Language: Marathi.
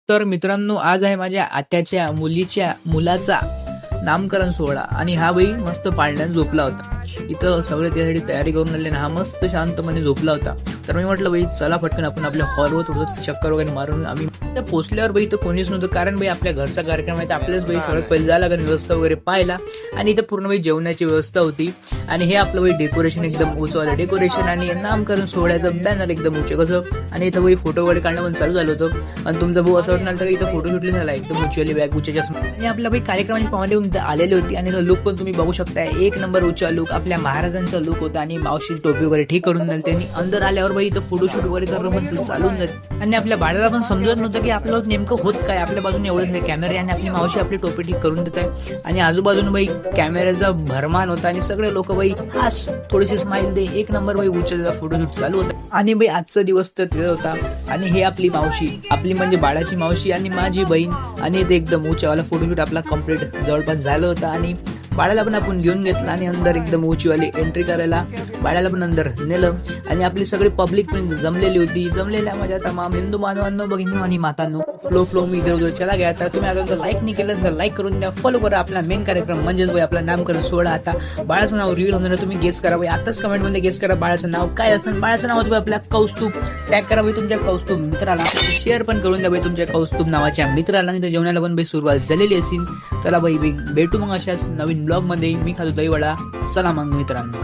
तर मित्रांनो, आज आहे माझ्या आत्याच्या मुलीच्या मुलाचा नामकरण सोहळा आणि हा बाई मस्त पाळण्यात झोपला होता. इथं सगळे त्यासाठी तयारी करून आले ना, हा मस्त शांतपणे झोपला होता. तर मी म्हटलं बाई चला पटकन आपण आपल्या हॉलवर थोडं चक्कर वगैरे मारून आम्ही पोचल्यावर बाई तर कोणीच नव्हतं, कारण बाई आपल्या घरचा कार्यक्रम आहे तर आपल्याच बाई सगळं पहिले जायला लागेल व्यवस्था वगैरे पाहिला. आणि इथं पूर्ण बाई जेवणाची व्यवस्था होती आणि हे आपलं बाई डेकोरेशन एकदम उंचवालं डेकोरेशन आणि नामकरण सोहळ्याचं बॅनर एकदम उंचे कसं. आणि इथं बाई फोटो वगैरे काढणं पण चालू झालं होतं. आणि तुमचा भाऊ असं वाटणार तर इथं फोटो शूटली झाला एकदम उंचवाली बॅग उंचे चष्मा. आणि आपल्या बाई कार्यक्रमाची पाहुणे आलेली होती आणि लुक पण तुम्ही बघू शकता, एक नंबर उंचा लुक आपल्या महाराजांचा लुक होता. आणि मावशी टोपी वगैरे ठीक करून दिली त्यांनी. अंदर आल्यावर बाई इथं फोटोशूट वगैरे करणं पण चालून जात. आणि आपल्या बाळाला पण समजत नव्हतं की आपलं नेमकं होत काय. आपल्या बाजूने एवढे सारे कॅमेरे आणि आपली मावशी आपली टोपी ठीक करून देत आहे आणि आजूबाजूने बाई कॅमेऱ्याचा भरमान होता आणि सगळे लोक बाई हास थोडीशी स्माइल दे, एक नंबर बाई उंचा फोटोशूट चालू होता. आणि बाई आजचा दिवस तर ते होता. आणि हे आपली मावशी, आपली म्हणजे बाळाची मावशी आणि माझी बहीण. आणि ते एकदम उंचावाला फोटोशूट आपला कम्प्लीट जवळपास झालं होतं. आणि बाळाला पण आपण घेऊन घेतलं आणि अंदर एकदम उंचीवाली एंट्री करायला बाळाला पण अंदर नेलं. आणि आपली सगळी पब्लिक पण जमलेली होती. जमलेल्या माझ्या तमाम हिंदू बांधवांनो, भगिनींनो आणि मातांनो, फ्लो मी इधर उधर चला गया. तर तुम्ही आता लाईक नाही केलं तर लाईक करून द्या, फॉलो करा आपला मेन कार्यक्रम म्हणजेच बाई आपला नामकरण सोहळा. आता बाळाचं नाव रील होणार, तुम्ही गेस करा बाई. आताच कमेंटमध्ये गेस करा बाळाचं नाव काय असेल. बाळाचं नाव होतं आपल्या कौस्तुभ. टॅग करा बाई तुमच्या कौस्तुभ मित्राला, शेअर पण करून द्या बाई तुमच्या कौस्तुभ नावाच्या मित्राला. आणि तर जेवणाला पण बाई सुरुवात झालेली असेल. चला बाई भेटू मग अशाच नवीन ब्लॉग मध्ये. मी खातो दहीवडा. चला मग मित्रांनो.